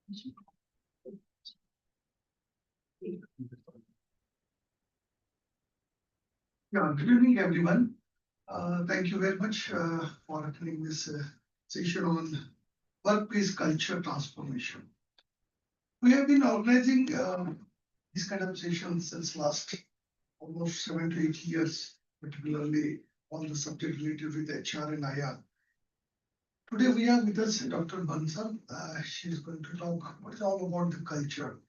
Yeah, good evening, everyone. Thank you very much for attending this session on workplace culture transformation. We have been organizing these kind of sessions since last almost 7 to 8 years, particularly on the subject related with HR and IR. Today we have with us Dr. Bansal. She is going to talk what is all about the culture,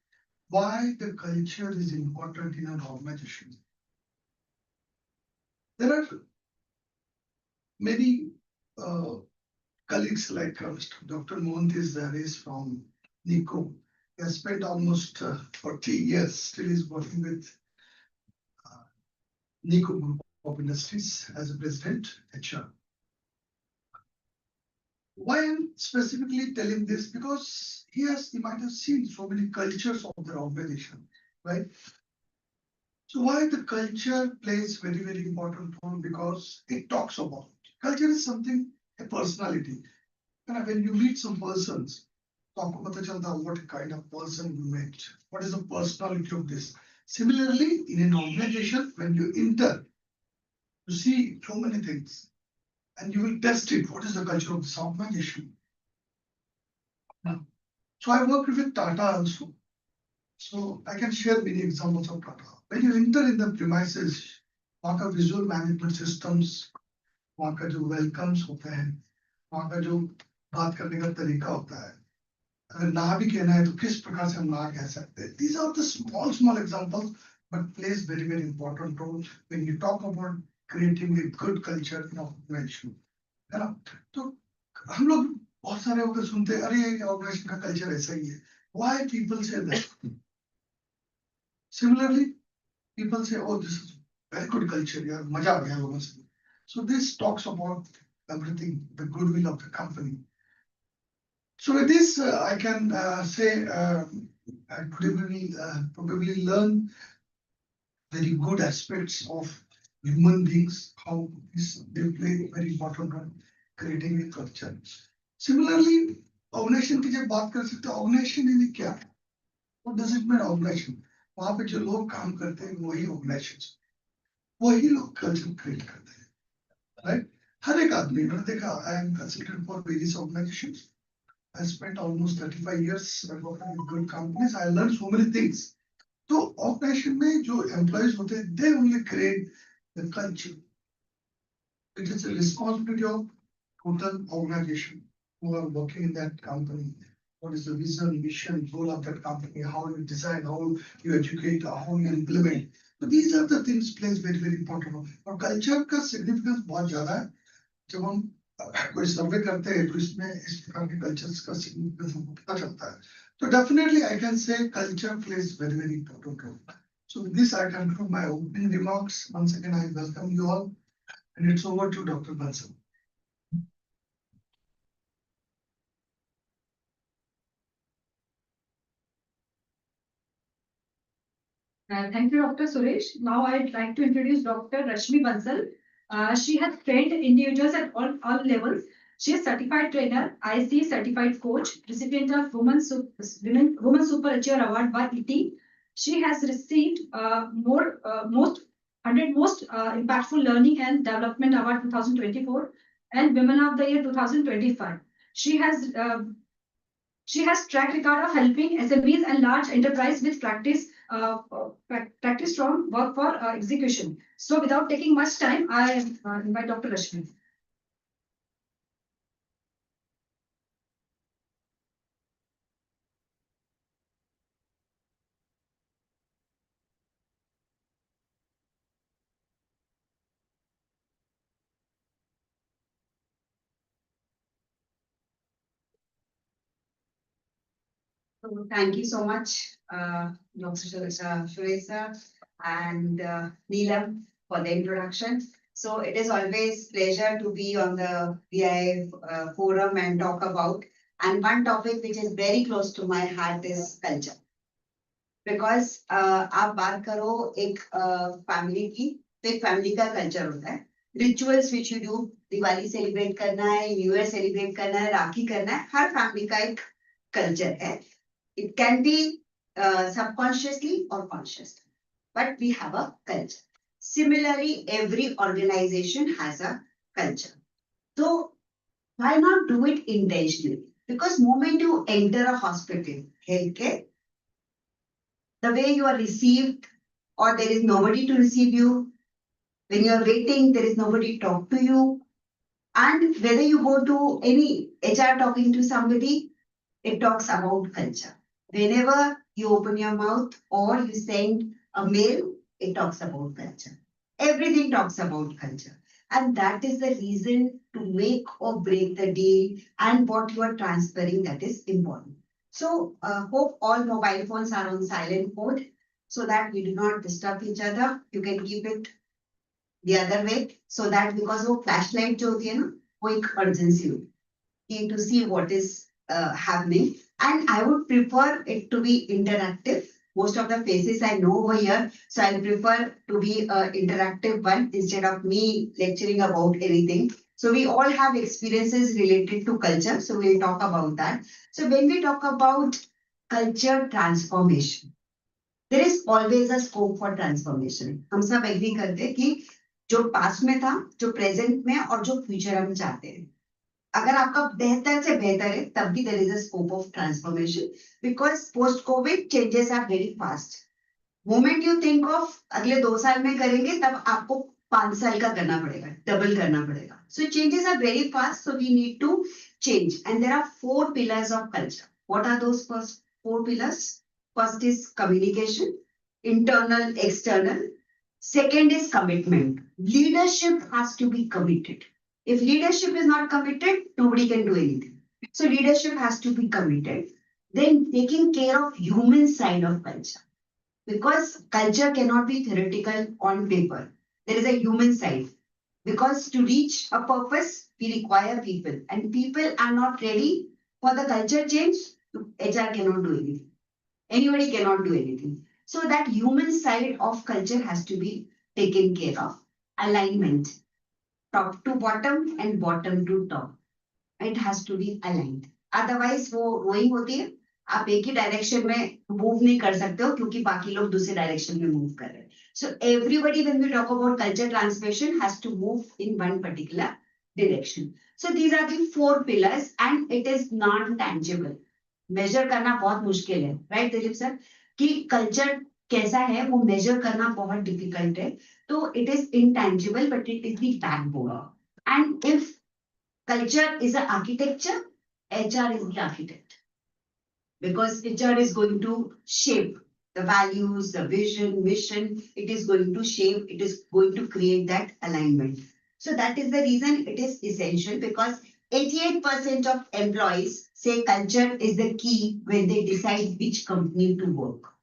why the culture is important in an organization. There are many colleagues like Mr. Dr. Mohantis Zaris from NICO. He has spent almost 40 years, still is working with NICO Group of Industries as a president, HR. Why I'm specifically telling this? Because he might have seen so many cultures of the organization, right? So why the culture plays very, very important role? Because it talks about culture is something, a personality. And when you meet some persons, तो आपको पता चलता है what kind of person you met, what is the personality of this. Similarly, in an organization, when you enter, you see so many things, and you will test it. What is the culture of this organization? So I worked with Tata also, so I can share many examples of Tata. When you enter in the premises, वहाँ का visual management systems, वहाँ का जो welcomes होते हैं, वहाँ का जो बात करने का तरीका होता है, अगर ना भी कहना है तो किस प्रकार से हम ना कह सकते हैं. These are the small examples, but plays very, very important role when you talk about creating a good culture in organization. है ना? तो हम लोग बहुत सारे होकर सुनते हैं, अरे ये ऑर्गेनाइजेशन का कल्चर ऐसा ही है. Why people say that? Similarly, people say, oh, this is very good culture, यार मजा आ गया लोगों से. So this talks about everything, the goodwill of the company. So with this, I can say I probably learn very good aspects of human beings, how they play a very important role creating a culture. Similarly, organization की जब बात कर सकते हैं, organization यानी क्या? What does it mean organization? वहाँ पे जो लोग काम करते हैं वही organizations, वही लोग culture create करते हैं, right? हर एक आदमी, मैंने देखा, I am consultant for various organizations. I spent almost 35 years working with good companies. I learned so many things. So organization में जो employees होते हैं, they only create the culture. It is a responsibility of total organization who are working in that company. What is the vision, mission, goal of that company? How you design, how you educate, how you implement. So these are the things plays very, very important role. और culture का significance बहुत ज़्यादा है. जब हम कोई सर्वे करते हैं तो इसमें इस प्रकार के कल्चर्स का सिग्निफिकेंस हमको पता चलता है. So definitely I can say culture plays very, very important role. So with this I conclude my opening remarks. Once again I welcome you all, and it's over to Dr. Bansal. Thank you, Dr. Suresh. Now I'd like to introduce Dr. Rashmi Bansal. She has trained individuals at all levels. She is certified trainer, IC certified coach, recipient of Women Super Achiever Award by ET. She has received most 100 most impactful learning and development award 2024 and Women of the Year 2025. She has track record of helping SMEs and large enterprise with practice from work for execution. So without taking much time, I invite Dr. Rashmi. So thank you so much, Dr. Suresh and Neelam for the introduction. So it is always pleasure to be on the VI forum and talk about. And one topic which is very close to my heart is culture. Because आप बात करो एक family की, तो एक family का culture होता है. Rituals which you do, Diwali celebrate करना है, New Year celebrate करना है, राखी करना है, हर family का एक culture है. It can be subconsciously or consciously, but we have a culture. Similarly, every organization has a culture. So why not do it intentionally? Because moment you enter a hospital, healthcare, the way you are received, or there is nobody to receive you. When you are waiting, there is nobody to talk to you. And whether you go to any HR talking to somebody, it talks about culture. Whenever you open your mouth or you send a mail, it talks about culture. Everything talks about culture. And that is the reason to make or break the deal, and what you are transferring, that is important. So hope all mobile phones are on silent mode so that we do not disturb each other. You can keep it the other way so that, because वो flashlight जो होती है ना, वो एक urgency होती है to see what is happening. And I would prefer it to be interactive. Most of the faces I know over here, so I prefer to be an interactive one instead of me lecturing about anything. So we all have experiences related to culture, so we'll talk about that. So when we talk about culture transformation, there is always a scope for transformation. हम सब agree करते हैं कि जो past में था, जो present में और जो फ्यूचर हम चाहते हैं, अगर आपका बेहतर से बेहतर है तब भी there is a scope of transformation, because post Covid changes are very fast. Moment you think of अगले 2 साल में करेंगे, तब आपको 5 साल का करना पड़ेगा, डबल करना पड़ेगा. So changes are very fast, so we need to change. And there are 4 pillars of culture. What are those first 4 pillars? First is communication, internal, external. Second is commitment. Leadership has to be committed. If leadership is not committed, nobody can do anything. So leadership has to be committed. Then taking care of human side of culture. Because culture cannot be theoretical on paper. There is a human side. Because to reach a purpose, we require people. And people are not ready for the culture change. HR cannot do anything. Anybody cannot do anything. So that human side of culture has to be taken care of. Alignment. Top to bottom and bottom to top. It has to be aligned. Otherwise वो वही होती है, आप एक ही direction में move नहीं कर सकते हो क्योंकि बाकी लोग दूसरे डायरेक्शन में मूव कर रहे हैं. So everybody, when we talk about culture transformation, has to move in one particular direction. So these are the 4 pillars and it is non-tangible. Measure करना बहुत मुश्किल है, राइट दिलीप सर, कि कल्चर कैसा है वो मेजर करना बहुत डिफिकल्ट है. तो it is intangible but it is the backbone. And if culture is a architecture, HR is the architect, because HR is going to shape the values, the vision, mission. It is going to shape, it is going to create that alignment. So that is the reason it is essential, because 88% of employees say culture is the key when they decide which company to work.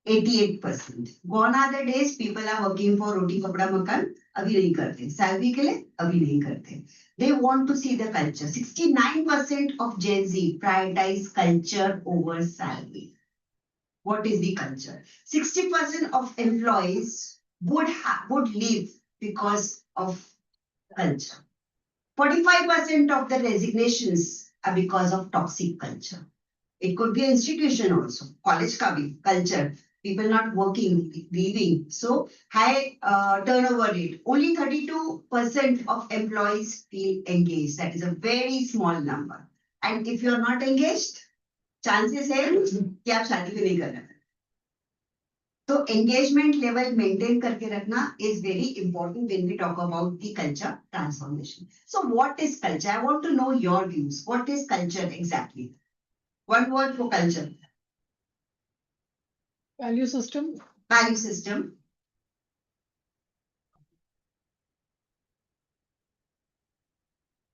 88%. Gone are the days people are working for roti kapda makan. अभी नहीं करते. Salary के लिए अभी नहीं करते. They want to see the culture. 69% of Gen Z prioritize culture over salary. What is the culture? 60% of employees would leave because of culture. 45% of the resignations are because of toxic culture. It could be an institution also, college ka bhi, culture, people not working, leaving. So high turnover rate. Only 32% of employees feel engaged. That is a very small number. And if you are not engaged, chances है कि आप शादी भी नहीं कर रहे. So engagement level maintain करके रखना is very important when we talk about the culture transformation. So what is culture? I want to know your views. What is culture exactly? One word for culture. Value system. Value system.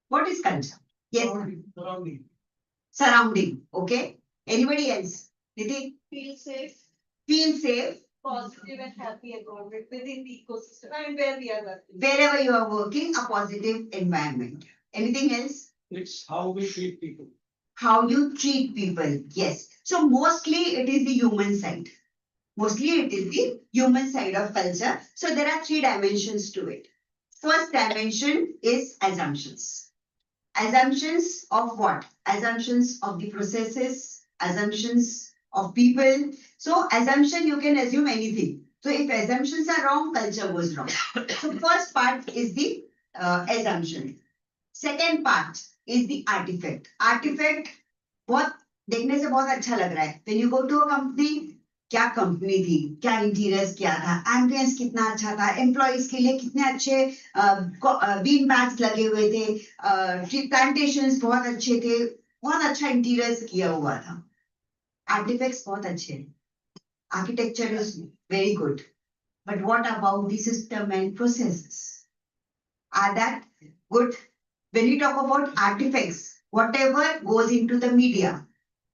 What is culture? Yes. Surrounding. Surrounding. Okay. Anybody else? Niti? Feel safe, Feel safe positive and happy environment within the ecosystem and where we are working. wherever you are working, a positive environment. Anything else? It's how we treat people. How you treat people. Yes. So mostly it is the human side. Mostly it is the human side of culture. So there are 3 dimensions to it. First dimension is assumptions. Assumptions of what? Assumptions of the processes, assumptions of people. So assumption, you can assume anything. So if assumptions are wrong, culture goes wrong. So first part is the assumption. Second part is the artifact. Artifact बहुत देखने से बहुत अच्छा लग रहा है. When you go to a company, क्या company थी, क्या इंटीरियर्स क्या था, एम्बियंस कितना अच्छा था, एम्प्लॉइज के लिए कितने अच्छे बीन बैग्स लगे हुए थे, ट्री प्लांटेशंस बहुत अच्छे थे, बहुत अच्छा इंटीरियर्स किया हुआ था. आर्टिफैक्ट्स बहुत अच्छे हैं, architecture is very good, but what about the system and processes, are that good? When you talk about artifacts, whatever goes into the media,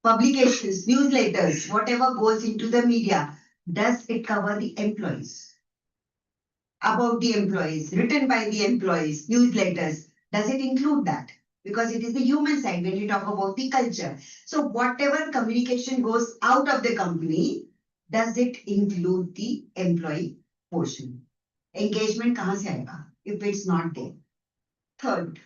publications, newsletters, whatever goes into the media, does it cover the employees? About the employees, written by the employees, newsletters, does it include that? Because it is the human side when you talk about the culture. So whatever communication goes out of the company, does it include the employee portion? Engagement kahan se aayega if it's not there? Third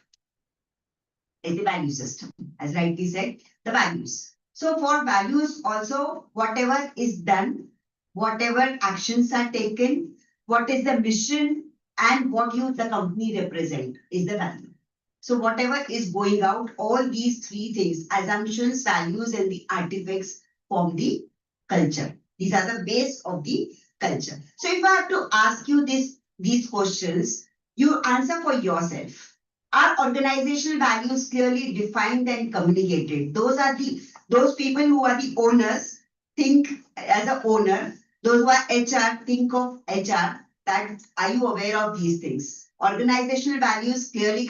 is the value system. As rightly said, the values. So for values also, whatever is done, whatever actions are taken, what is the mission and what you, the company represent is the value. So whatever is going out, all these three things, assumptions, values, and the artifacts form the culture. These are the base of the culture. So if I have to ask you these questions, you answer for yourself. Are organizational values clearly defined and communicated? Those people who are the owners think as an owner. Those who are HR think of HR. That are you aware of these things? Organizational values clearly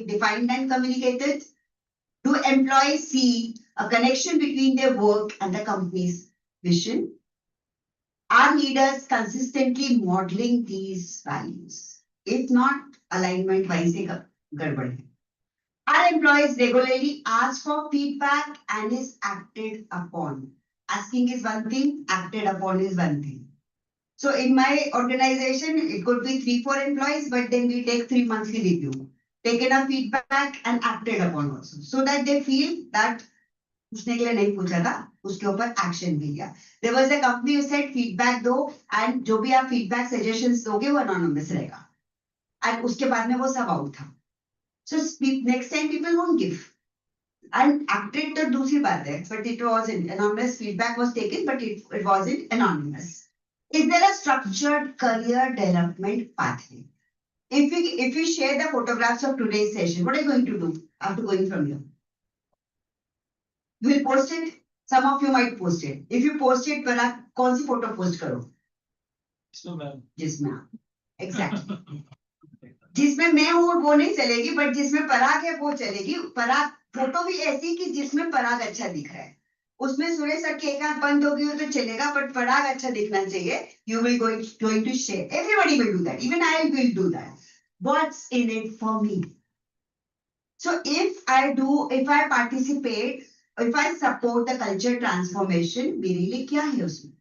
defined and communicated. Do employees see a connection between their work and the company's vision? Are leaders consistently modeling these values? If not, alignment wise गड़बड़ है. Our employees regularly ask for feedback and is acted upon. Asking is one thing, acted upon is one thing. So in my organization, it could be 3-4 employees, but then we take 3 monthly review. Taken a feedback and acted upon also. So that they feel that पूछने के लिए नहीं पूछा था, उसके ऊपर action भी लिया. There was a company who said feedback दो and जो भी आप feedback suggestions दोगे वो anonymous रहेगा. And उसके बाद में वो सब out था. So next time people won't give. And acted to दूसरी बात है, but it wasn't anonymous. Feedback was taken, but it wasn't anonymous. Is there a structured career development pathway? If we share the photographs of today's session, what are you going to do after going from here? You will post it. Some of you might post it. If you post it, पर आप कौन सी photo post करो? जिसमें exactly. जिसमें मैं हूँ वो नहीं चलेगी, बट जिसमें पराग है वो चलेगी. पराग फोटो भी ऐसी कि जिसमें पराग अच्छा दिख रहा है. उसमें सुरेश सर की एक आंख बंद होगी तो चलेगा, बट पराग अच्छा दिखना चाहिए. You will going to share. Everybody will do that. Even I will do that. What's in it for me? So if I participate, if I support the culture transformation, मेरे लिए क्या है उसमें?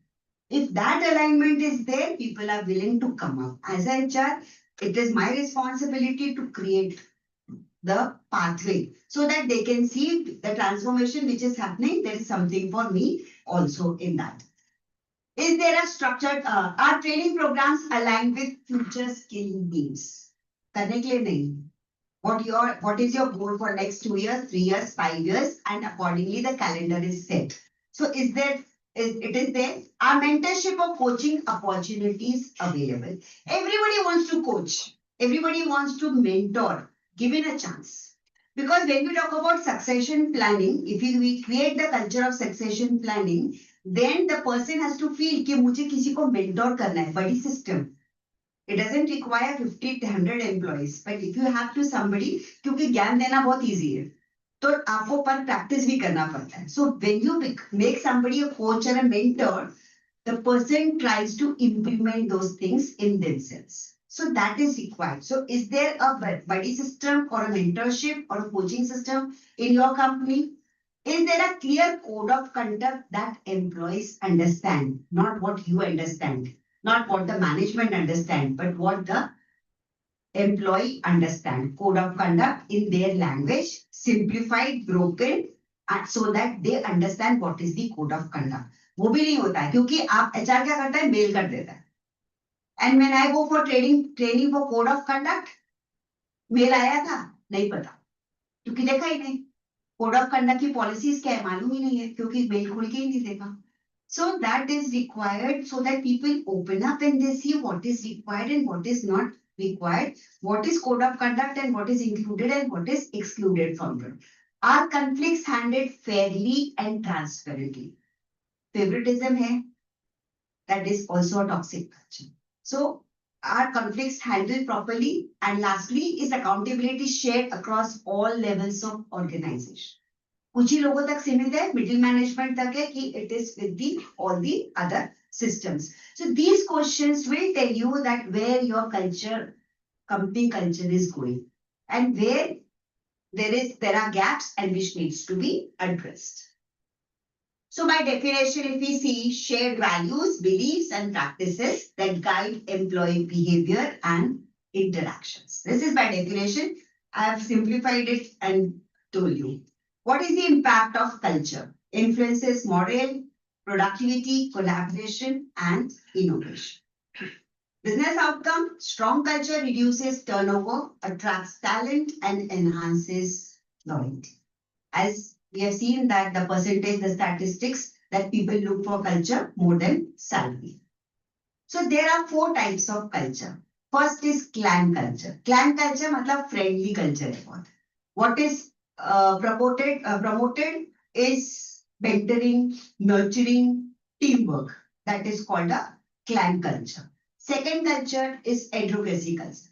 If that alignment is there, people are willing to come up. As a HR, it is my responsibility to create the pathway so that they can see the transformation which is happening. There is something for me also in that. Is there a structured, are training programs aligned with future skill needs? करने के लिए नहीं. What is your goal for next 2 years, 3 years, 5 years, and accordingly the calendar is set. So it is there. Are mentorship or coaching opportunities available? Everybody wants to coach. Everybody wants to mentor, given a chance. Because when we talk about succession planning, if we create the culture of succession planning, then the person has to feel कि मुझे किसी को mentor करना है, बड़ी system. It doesn't require 50 to 100 employees, but if you have to somebody, क्योंकि ज्ञान देना बहुत easy है, तो आपको पर practice भी करना पड़ता है. So when you make somebody a coach or a mentor, the person tries to implement those things in themselves. So that is required. So is there a buddy system or a mentorship or a coaching system in your company? Is there a clear code of conduct that employees understand, not what you understand? Not what the management understand, but what the employee understand. Code of conduct in their language, simplified, broken, so that they understand what is the code of conduct. वो भी नहीं होता है क्योंकि आप HR क्या करता है, मेल कर देता है. And when I go for training for code of conduct, mail आया था, नहीं पता, क्योंकि देखा ही नहीं. कोड ऑफ कंडक्ट की पॉलिसीज क्या है मालूम ही नहीं है क्योंकि मेल खोल के ही नहीं देखा. So that is required so that people open up and they see what is required and what is not required, what is code of conduct and what is included and what is excluded from it. Are conflicts handled fairly and transparently? Favoritism hai, that is also a toxic culture. So are conflicts handled properly? And lastly, is accountability shared across all levels of organization? कुछ ही लोगों तक सीमित है, middle management तक है कि it is with the all the other systems. So these questions will tell you that where your culture, company culture is going and where there are gaps and which needs to be addressed. So by definition, if we see shared values, beliefs and practices that guide employee behavior and interactions. This is by definition. I have simplified it and told you. What is the impact of culture? Influences morale, productivity, collaboration, and innovation. Business outcome, strong culture reduces turnover, attracts talent, and enhances loyalty. As we have seen that the percentage, the statistics that people look for culture more than salary. So there are 4 types of culture. First is clan culture. Clan culture matlab friendly culture hai. What is promoted is mentoring, nurturing, teamwork. That is called a clan culture. Second culture is advocacy culture.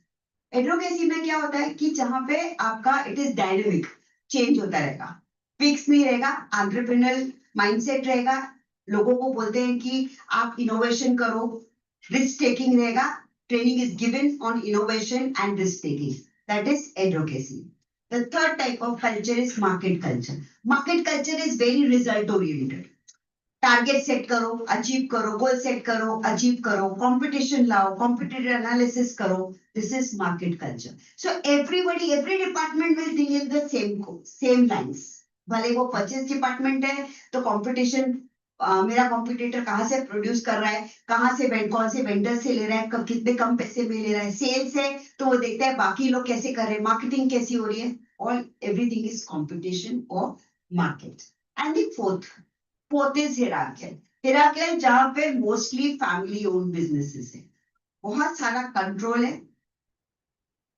Advocacy में क्या होता है कि जहां पे आपका it is dynamic, change होता रहेगा, फिक्स नहीं रहेगा, entrepreneurial mindset रहेगा, लोगों को बोलते हैं कि आप innovation करो, risk taking रहेगा, training is given on innovation and risk taking. That is advocacy. The third type of culture is market culture. Market culture is very result oriented. Target set karo, achieve karo, goal set karo, achieve karo, competition lao, competitor analysis karo. This is market culture. So everybody, every department will think in the same lines. भले वो purchase department है, तो competition मेरा competitor कहाँ से produce कर रहा है, कहाँ से कौन से vendor से ले रहा है, कितने कम पैसे में ले रहा है, sales है, तो वो देखता है बाकी लोग कैसे कर रहे हैं, marketing कैसी हो रही है. All everything is competition or market. And the fourth is hierarchical. Hierarchical जहाँ पे mostly family owned businesses है, बहुत सारा control है.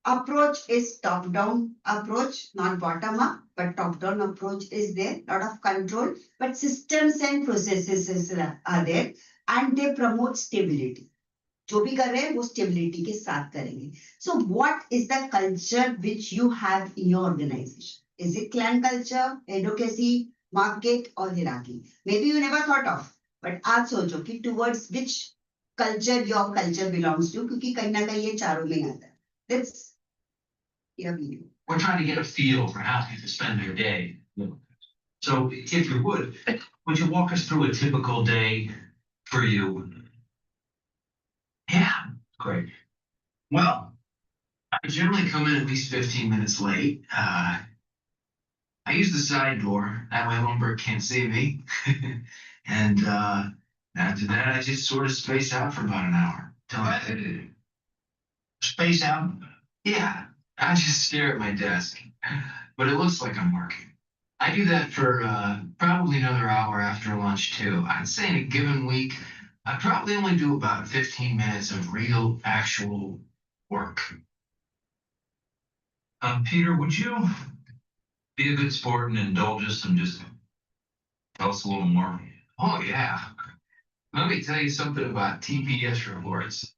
Approach is top down approach, not bottom up, but top down approach is there. Lot of control, but systems and processes are there, and they promote stability. जो भी कर रहे हैं वो stability के साथ करेंगे. So what is the culture which you have in your organization? Is it clan culture, advocacy, market, or hierarchy? Maybe you never thought of, but आज सोचो कि towards which culture your culture belongs to, क्योंकि कहीं ना कहीं ये चारों में आता है. Let's hear you. We're trying to get a feel for how people spend their day. So if you would you walk us through a typical day for you? Yeah, great. Well, I generally come in at least 15 minutes late. I use the side door, that way Lumberg can't see me. And after that, I just sort of space out for about an hour. Space out? Yeah, I just stare at my desk, but it looks like I'm working. I do that for probably another hour after lunch too. I'd say in a given week, I probably only do about 15 minutes of real, actual work. Peter, would you be a good sport and indulge us and just tell us a little more? Oh yeah. Let me tell you something about TPS reports.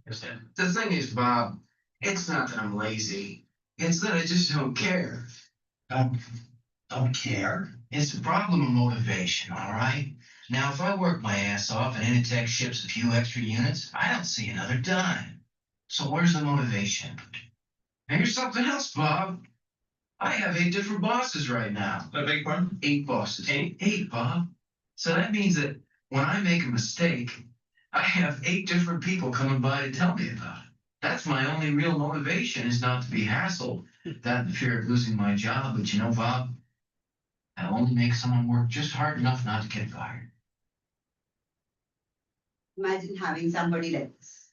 The thing is, Bob, it's not that I'm lazy. It's that I just don't care. Don't care? It's a problem of motivation, all right? Now, if I work my ass off and Initech ships a few extra units, I don't see another dime. So where's the motivation? And here's something else, Bob. I have 8 different bosses right now. I beg your pardon? 8 bosses. 8, Bob. So that means that when I make a mistake, I have 8 different people coming by to tell me about it. That's my only real motivation, is not to be hassled that fear of losing my job, but you know, Bob, that only makes someone work just hard enough not to get fired. Imagine having somebody like this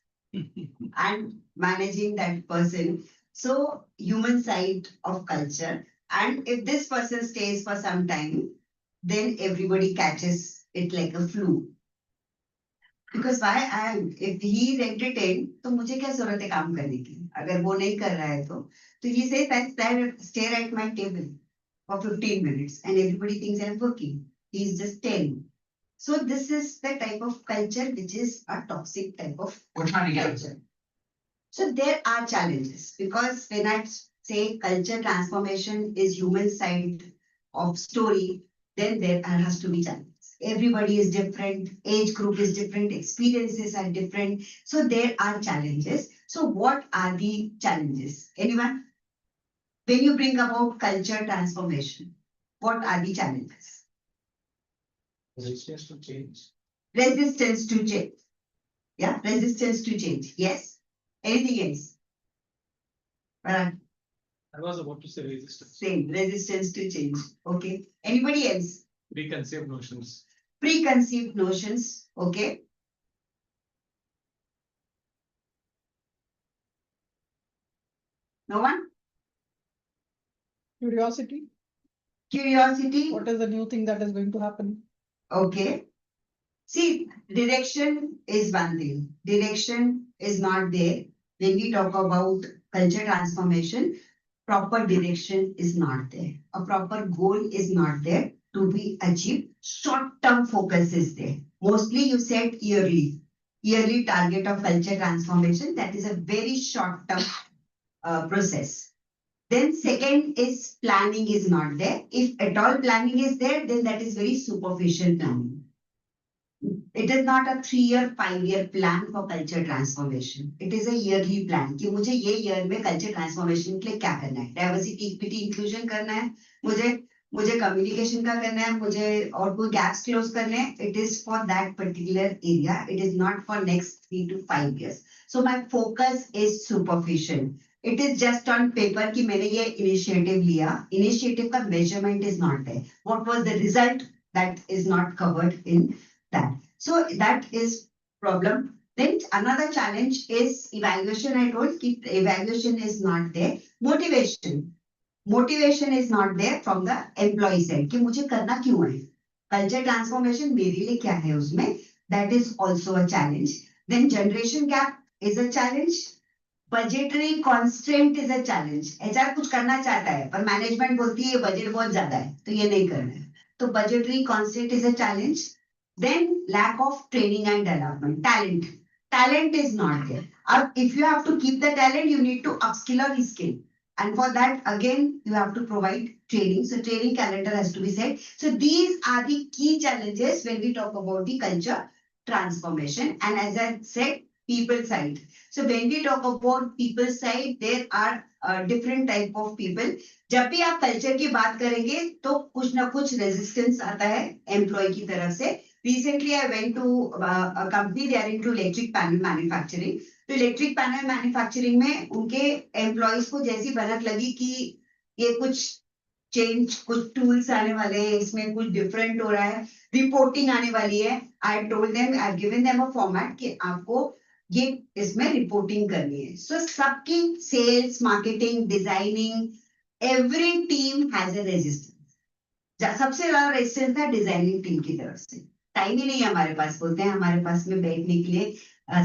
and managing that person. So human side of culture. And if this person stays for some time, then everybody catches it like a flu. Because why I am, if he is entertained, तो मुझे क्या जरूरत है काम करने की? अगर वो नहीं कर रहा है तो he says that stare at my table for 15 minutes and everybody thinks I'm working. He is just telling. So this is the type of culture which is a toxic type of We're trying to get culture. So there are challenges because when I say culture transformation is human side of story, then there has to be challenges. Everybody is different, age group is different, experiences are different. So there are challenges. So what are the challenges? Anyone? When you bring about culture transformation, what are the challenges? resistance to change. Resistance to change. Yeah, resistance to change. Yes. Anything else? Parag, I was about to say resistance, same, resistance to change. Okay. Anybody else? preconceived notions. Preconceived notions. Okay. No one? Curiosity. Curiosity. What is the new thing that is going to happen? Okay. See, direction is one thing. Direction is not there. When we talk about culture transformation, proper direction is not there. A proper goal is not there to be achieved. Short-term focus is there. Mostly you said yearly. Yearly target of culture transformation. That is a very short-term process. Then second is planning is not there. If at all planning is there, then that is very superficial planning. It is not a 3-year, 5-year plan for culture transformation. It is a yearly plan कि मुझे ये year में culture transformation के लिए क्या करना है. Diversity, equity, inclusion करना है. मुझे communication का करना है. मुझे और कोई gaps close करने हैं. It is for that particular area. It is not for next 3 to 5 years. So my focus is superficial. It is just on paper कि मैंने ये initiative लिया. Initiative का measurement is not there. What was the result? That is not covered in that. So that is problem. Then another challenge is evaluation. I told you evaluation is not there. Motivation. Motivation is not there from the employee side. कि मुझे करना क्यों है? Culture transformation मेरे लिए क्या है उसमें? That is also a challenge. Then generation gap is a challenge. Budgetary constraint is a challenge. HR कुछ करना चाहता है पर मैनेजमेंट बोलती है बजट बहुत ज्यादा है तो ये नहीं करना है. तो budgetary constraint is a challenge. Then lack of training and development. Talent. Talent is not there. If you have to keep the talent, you need to upskill or reskill. And for that, again, you have to provide training. So training calendar has to be set. So these are the key challenges when we talk about the culture transformation. And as I said, people side. So when we talk about people side, there are different type of people. जब भी आप culture की बात करेंगे तो कुछ ना कुछ रेजिस्टेंस आता है एम्प्लॉय की तरफ से. Recently, I went to a company. They are into electric panel manufacturing. तो इलेक्ट्रिक पैनल मैन्युफैक्चरिंग में उनके एम्प्लॉयज को जैसी भनक लगी कि ये कुछ चेंज, कुछ टूल्स आने वाले हैं, इसमें कुछ डिफरेंट हो रहा है, रिपोर्टिंग आने वाली है. I told them, I given them a format कि आपको ये इसमें रिपोर्टिंग करनी है. सो सबकी sales, marketing, designing, every team has a resistance. सबसे ज्यादा रेजिस्टेंस था डिजाइनिंग टीम की तरफ से. टाइम ही नहीं है हमारे पास, बोलते हैं हमारे पास में बैठने के लिए,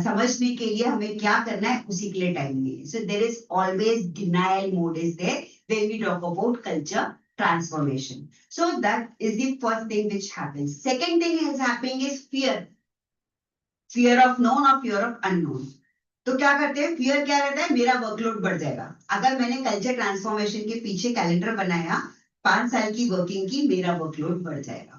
समझने के लिए हमें क्या करना है उसी के लिए टाइम नहीं है. So there is always denial mode is there when we talk about culture transformation. So that is the first thing which happens. Second thing is happening is fear. Fear of known और fear of unknown. तो क्या करते हैं, fear क्या रहता है, मेरा workload बढ़ जाएगा. अगर मैंने कल्चर ट्रांसफॉर्मेशन के पीछे कैलेंडर बनाया 5 साल की वर्किंग की, मेरा वर्कलोड बढ़ जाएगा.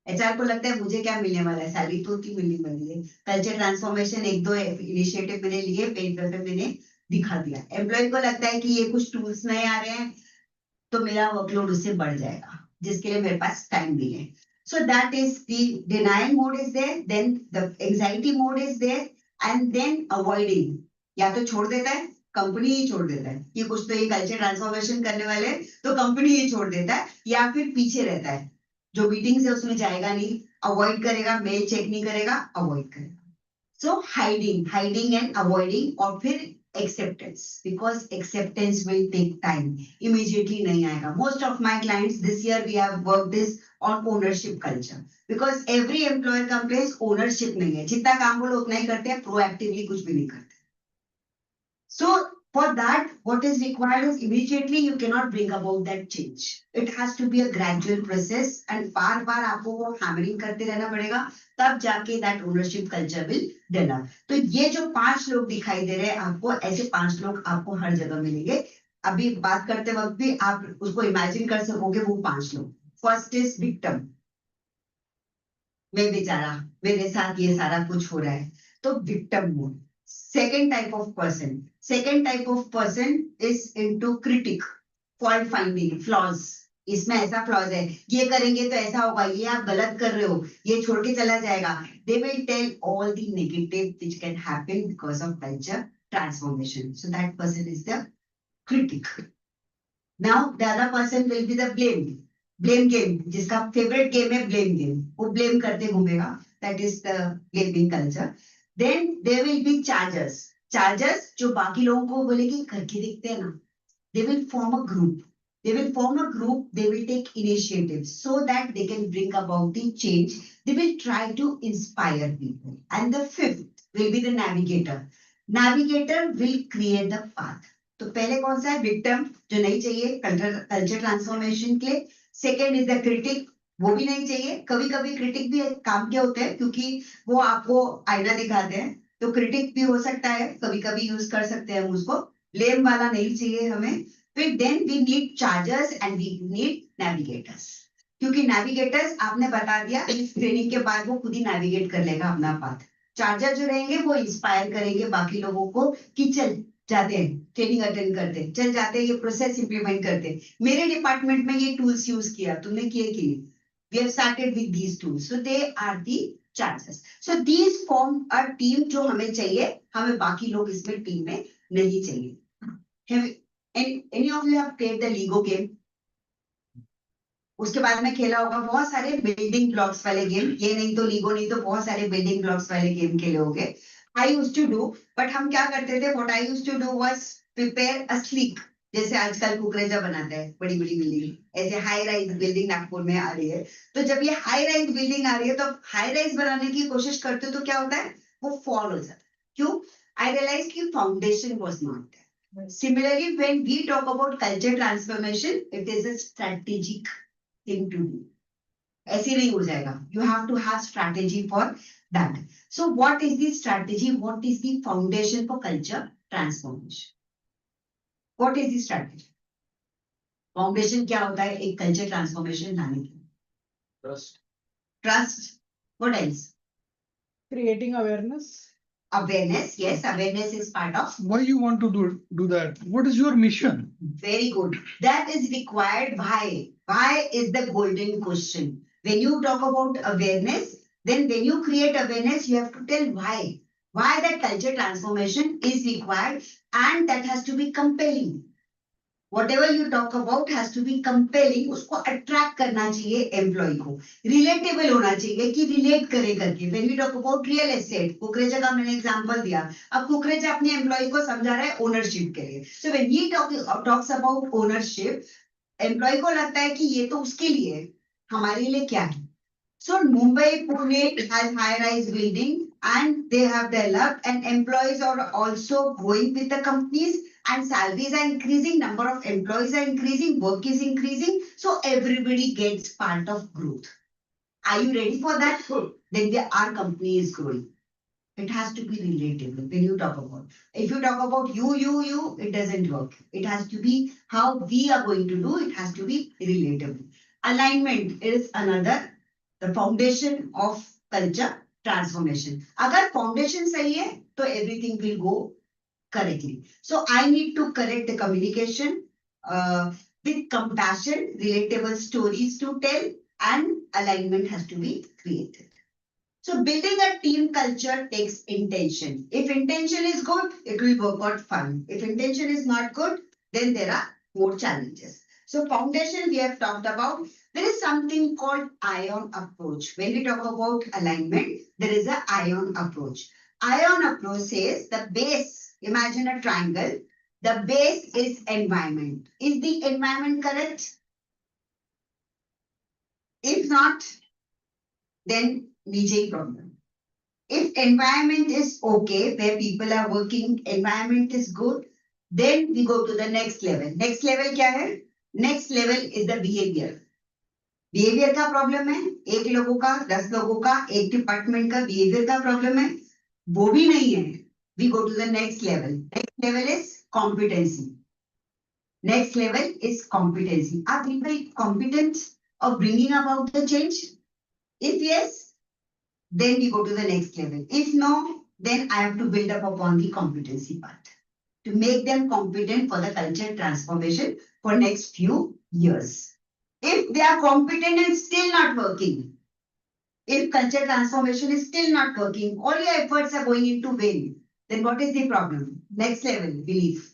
एचआर को लगता है मुझे क्या मिलने वाला है, सैलरी तो उतनी मिलने वाली है. कल्चर ट्रांसफॉर्मेशन 1-2 इनिशिएटिव मैंने लिए, पेपर पे मैंने दिखा दिया. एम्प्लॉय को लगता है कि ये कुछ टूल्स नए आ रहे हैं तो मेरा वर्कलोड उससे बढ़ जाएगा, जिसके लिए मेरे पास टाइम नहीं है. So that is the denial mode is there. Then the anxiety mode is there. And then avoiding, या तो छोड़ देता है कंपनी ही छोड़ देता है कि कुछ तो ये कल्चर ट्रांसफॉर्मेशन करने वाले हैं, तो कंपनी ही छोड़ देता है या फिर पीछे रहता है, जो मीटिंग्स है उसमें जाएगा नहीं, अवॉइड करेगा, मेल चेक नहीं करेगा, अवॉइड करेगा. So hiding and avoiding और फिर acceptance, because acceptance will take time. Immediately नहीं आएगा. Most of my clients this year we have worked this on ownership culture, because every employer complains ownership नहीं है. जितना काम बोलो उतना ही करते हैं, proactively कुछ भी नहीं करते. So for that, what is required is immediately you cannot bring about that change. It has to be a gradual process and बार बार आपको वो hammering करते रहना पड़ेगा, तब जाके that ownership culture will develop. तो ये जो 5 लोग दिखाई दे रहे हैं आपको, ऐसे 5 लोग आपको हर जगह मिलेंगे. अभी बात करते वक्त भी आप उसको इमेजिन कर सकोगे वो 5 लोग. फर्स्ट इज विक्टिम, मैं बेचारा, मेरे साथ ये सारा कुछ हो रहा है, तो victim mode. Second type of person is into critic, fault finding, flaws. इसमें ऐसा फ्लॉज है, ये करेंगे तो ऐसा होगा, ये आप गलत कर रहे हो, ये छोड़ के चला जाएगा. They will tell all the negative which can happen because of culture transformation. So that person is the critic. Now the other person will be the blame game, जिसका फेवरेट गेम है blame game, वो blame करते घूमेगा. That is the blaming culture. Then there will be chargers जो बाकी लोगों को बोले कि करके देखते हैं ना. They will form a group. They will take initiatives so that they can bring about the change. They will try to inspire people. And the 5th will be the navigator. Navigator will create the path. तो पहले कौन सा है? Victim, जो नहीं चाहिए culture transformation के लिए. सेकेंड इज द क्रिटिक, वो भी नहीं चाहिए. कभी कभी क्रिटिक भी काम के होते हैं क्योंकि वो आपको आईना दिखाते हैं, तो क्रिटिक भी हो सकता है, कभी कभी यूज कर सकते हैं हम उसको. ब्लेम वाला नहीं चाहिए हमें. फिर then we need chargers and we need navigators, क्योंकि नेविगेटर्स आपने बता दिया इस ट्रेनिंग के बाद वो खुद ही नेविगेट कर लेगा अपना पाथ. चार्जर जो रहेंगे वो इंस्पायर करेंगे बाकी लोगों को कि चल जाते हैं, ट्रेनिंग अटेंड करते हैं, चल जाते हैं, ये प्रोसेस इंप्लीमेंट करते हैं. मेरे डिपार्टमेंट में ये टूल्स यूज किया, तुमने किए कि नहीं? We have started with these tools. So they are the chargers. So these form a team जो हमें चाहिए, हमें बाकी लोग इसमें टीम में नहीं चाहिए. Any of you have played the Lego game? उसके बाद में खेला होगा बहुत सारे बिल्डिंग ब्लॉक्स वाले गेम. ये नहीं तो लीगो नहीं तो बहुत सारे बिल्डिंग ब्लॉक्स वाले गेम खेले होंगे. I used to do, but हम क्या करते थे? What I used to do was prepare a sleek, जैसे आजकल कुकरेजा बनाते हैं बड़ी बड़ी बिल्डिंग, ऐसे हाई राइज बिल्डिंग नागपुर में आ रही है. तो जब ये हाई राइज बिल्डिंग आ रही है तो हाई राइज बनाने की कोशिश करते हो तो क्या होता है? वो फॉल हो जाता है. क्यों? आई रियलाइज की foundation was not there. Similarly, when we talk about culture transformation, it is a strategic thing to do. ऐसे नहीं हो जाएगा. You have to have strategy for that. So what is the strategy? What is the foundation for culture transformation? What is the strategy? Foundation क्या होता है एक culture transformation लाने के? Trust. What else? Creating awareness. Awareness. Yes, awareness is part of. Why you want to do that? What is your mission? Very good. That is required. Why? Why is the golden question. When you talk about awareness, then when you create awareness, you have to tell why. Why that culture transformation is required, and that has to be compelling. Whatever you talk about has to be compelling. उसको attract करना चाहिए employ को, relatable होना चाहिए कि relate करे करके. When we talk about real estate, Kukreja का मैंने एग्जांपल दिया. अब कुकरेजा अपने एम्प्लॉय को समझा रहा है ओनरशिप के लिए. So when he talks about ownership, employee को लगता है कि ये तो उसके लिए है, हमारे लिए क्या है. So Mumbai, Pune has high-rise building and they have developed, and employees are also going with the companies, and salaries are increasing, number of employees are increasing, work is increasing. So everybody gets part of growth. Are you ready for that? Then our company is growing. It has to be relatable when you talk about. If you talk about you, it doesn't work. It has to be how we are going to do. It has to be relatable. Alignment is another, the foundation of culture transformation. अगर foundation सही है, तो everything will go correctly. So I need to correct the communication with compassion, relatable stories to tell, and alignment has to be created. So building a team culture takes intention. If intention is good, it will work out fine. If intention is not good, then there are more challenges. So foundation we have talked about. There is something called ion approach. When we talk about alignment, there is an ion approach. Ion approach says the base, imagine a triangle. The base is environment. Is the environment correct? If not, then नीचे problem. If environment is okay, where people are working, environment is good, then we go to the next level. Next level क्या है? Next level is the behavior. Behavior का problem है, एक लोगों का, 10 लोगों का, एक डिपार्टमेंट का behavior का problem है, वो भी नहीं है. We go to the next level. Next level is competency. Next level is competency. Are people competent of bringing about the change? If yes, then we go to the next level. If no, then I have to build up upon the competency part to make them competent for the culture transformation for next few years. If they are competent and still not working, if culture transformation is still not working, all your efforts are going into vain, then what is the problem? Next level, belief.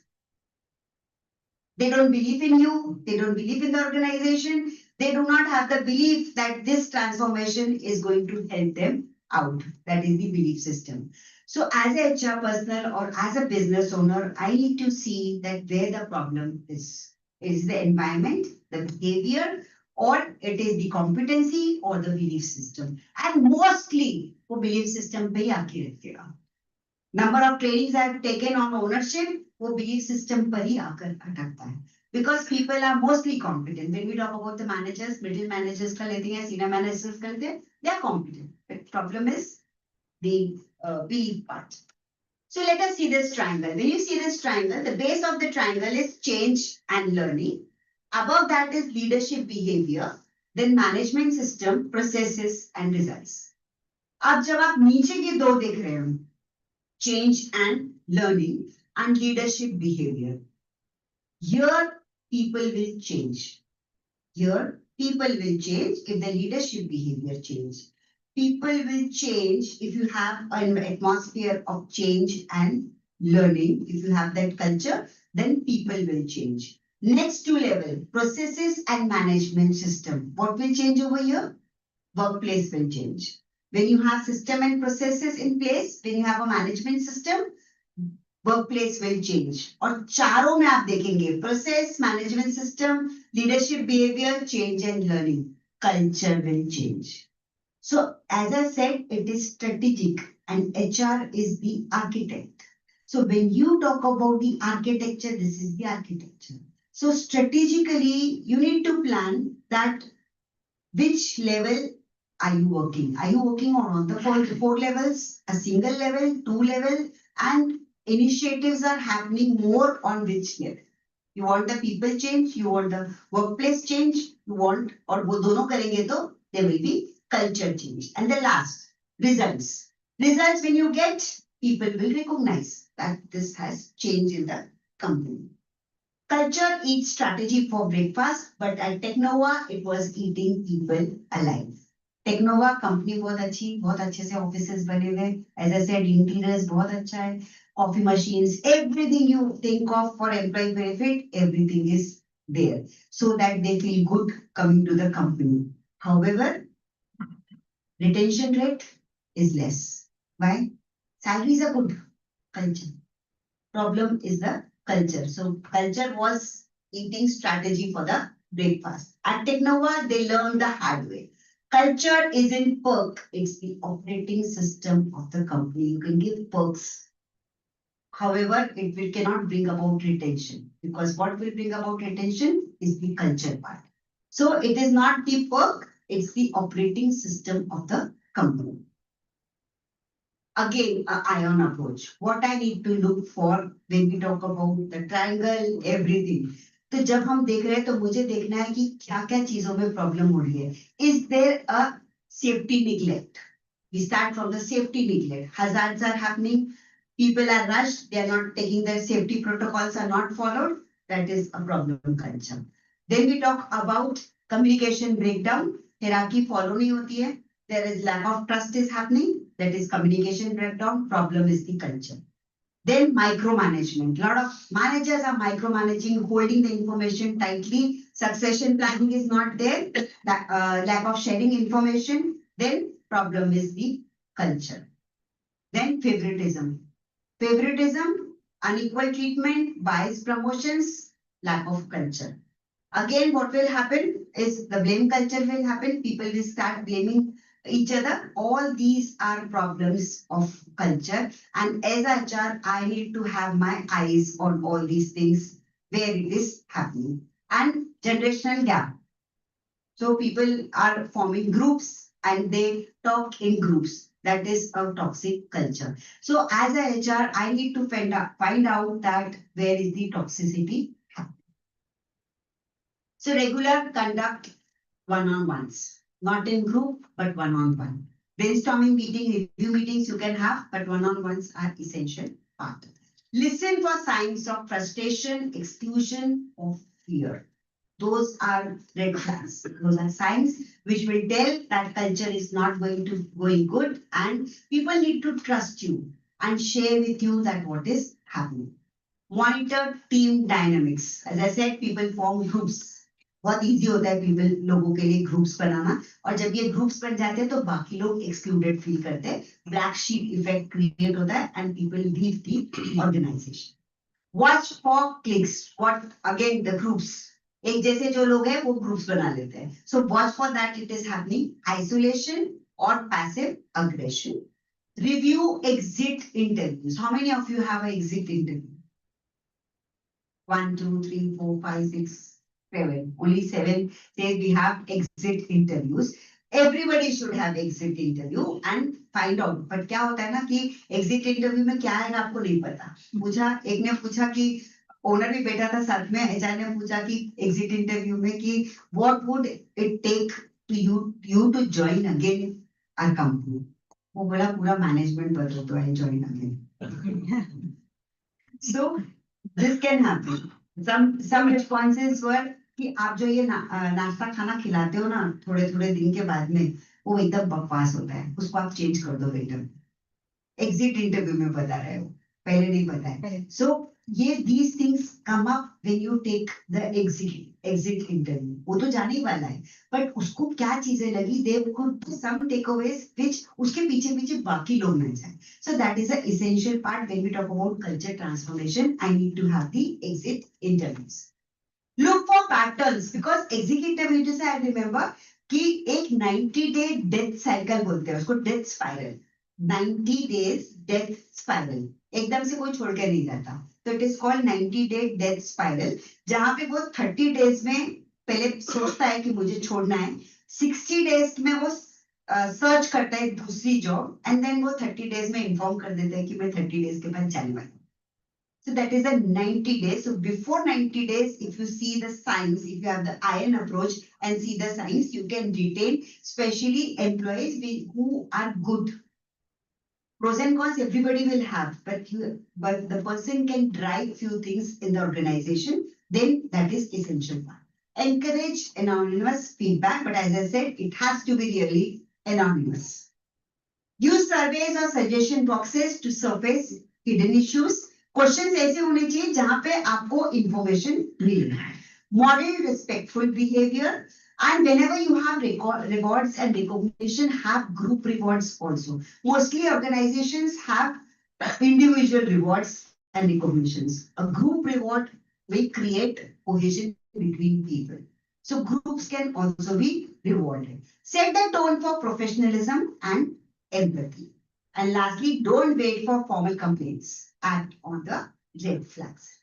They don't believe in you, they don't believe in the organization, they do not have the belief that this transformation is going to help them out. That is the belief system. So as a HR personnel or as a business owner, I need to see that where the problem is. Is the environment, the behavior, or it is the competency or the belief system. And mostly, वो belief system पे ही आके रखेगा. Number of trainings I have taken on ownership, वो belief system पर ही आकर अटकता है. Because people are mostly competent. When we talk about the managers, middle managers का लेते हैं, senior managers का लेते हैं, they are competent. But problem is the belief part. So let us see this triangle. When you see this triangle, the base of the triangle is change and learning. Above that is leadership behavior, then management system, processes and results. अब जब आप नीचे के दो देख रहे हो, change and learning and leadership behavior. Here people will change. Here people will change if the leadership behavior change. People will change if you have an atmosphere of change and learning. If you have that culture, then people will change. Next two level, processes and management system. What will change over here? Workplace will change. When you have system and processes in place, when you have a management system, workplace will change. और चारों में आप देखेंगे process, management system, leadership behavior, change and learning. Culture will change. So as I said, it is strategic and HR is the architect. So when you talk about the architecture, this is the architecture. So strategically, you need to plan that which level are you working? Are you working on the four levels, a single level, two level, and initiatives are happening more on which level? You want the people change, you want the workplace change, you want, और वो दोनों करेंगे तो there will be culture change. And the last, results. Results when you get, people will recognize that this has changed in the company. Culture eats strategy for breakfast, but at Technova, it was eating people alive. Technova company बहुत अच्छे से offices बने हुए. As I said, interiors बहुत अच्छा है. Coffee machines, everything you think of for employee benefit, everything is there. So that they feel good coming to the company. However, retention rate is less. Why? Salaries are good. Culture. Problem is the culture. So culture was eating strategy for the breakfast. At Technova, they learned the hard way. Culture isn't perk, it's the operating system of the company. You can give perks. However, it cannot bring about retention because what will bring about retention is the culture part. So it is not the perk, it's the operating system of the company. Again, an ion approach. What I need to look for when we talk about the triangle, everything. तो जब हम देख रहे हैं तो मुझे देखना है कि क्या क्या चीजों में प्रॉब्लम हो रही है. Is there a safety neglect? We start from the safety neglect. Hazards are happening. People are rushed. They are not taking their safety protocols are not followed. That is a problem culture. Then we talk about communication breakdown. Hierarchy follow नहीं होती है. there is lack of trust is happening, that is communication breakdown, problem is the culture. Then micromanagement. A lot of managers are micromanaging, holding the information tightly. Succession planning is not there. Lack of sharing information. Then problem is the culture. Then favoritism. Favoritism, unequal treatment, biased promotions, lack of culture. Again, what will happen is the blame culture will happen. People will start blaming each other. All these are problems of culture. And as HR, I need to have my eyes on all these things where it is happening. And generational gap. So people are forming groups and they talk in groups. That is a toxic culture. So as a HR, I need to find out that where is the toxicity. So regular conduct one-on-ones, not in group, but one-on-one. Brainstorming meeting, review meetings you can have, but one-on-ones are essential part. Listen for signs of frustration, exclusion, or fear. Those are red flags. Those are signs which will tell that culture is not going good, and people need to trust you and share with you that what is happening. Monitor team dynamics. As I said, people form groups. बहुत easy होता है people लोगों के लिए groups बनाना, और जब ये groups बन जाते हैं तो बाकी लोग एक्सक्लूडेड फील करते हैं, ब्लैक शीप इफेक्ट क्रिएट होता है and people leave the organisation. Watch for cliques. What again the groups, एक जैसे जो लोग हैं वो ग्रुप्स बना लेते हैं. So watch for that it is happening. Isolation और passive aggression. Review exit interviews. How many of you have an exit interview? 1, 2, 3, 4, 5, 6, 7. Only 7 says we have exit interviews. Everybody should have exit interview and find out. But क्या होता है ना कि exit interview में क्या है आपको नहीं पता. एक ने पूछा कि ओनर भी बैठा था साथ में, HR ने पूछा कि exit interview में कि what would it take to you to join again our company. वो बोला पूरा मैनेजमेंट बदल दो, I join again. So this can happen. Some responses were कि आप जो ये नाश्ता खाना खिलाते हो ना थोड़े थोड़े दिन के बाद में, वो एकदम बकवास होता है, उसको आप चेंज कर दो वेटर. एग्जिट इंटरव्यू में बता रहे हो, पहले नहीं पता है. सो ये these things come up when you take the exit interview. वो तो जाने वाला है, बट उसको क्या चीजें लगी, they could do some takeaways which उसके पीछे पीछे बाकी लोग ना जाए. So that is an essential part when we talk about culture transformation. I need to have the exit interviews. Look for patterns because exit interview से I remember कि एक 90 day death cycle बोलते हैं उसको, death spiral. 90 days death spiral. एकदम से कोई छोड़ के नहीं जाता. तो it is called 90 day death spiral, जहां पे वो 30 days में पहले सोचता है कि मुझे छोड़ना है, 60 days में वो सर्च करता है दूसरी जॉब, एंड देन वो 30 days में इन्फॉर्म कर देता है कि मैं 30 days के बाद जाने वाला हूँ. So that is a 90 days. So before 90 days, if you see the signs, if you have the iron approach and see the signs, you can retain, especially employees who are good. Pros and cons everybody will have, but the person can drive few things in the organization, then that is essential part. Encourage anonymous feedback, but as I said, it has to be really anonymous. Use surveys or suggestion boxes to surface hidden issues. Questions ऐसे होने चाहिए जहां पे आपको information मिले. Model respectful behavior, and whenever you have rewards and recognition, have group rewards also. Mostly organizations have individual rewards and recognitions. A group reward will create cohesion between people. So groups can also be rewarded. Set the tone for professionalism and empathy. And lastly, don't wait for formal complaints. Act on the red flags.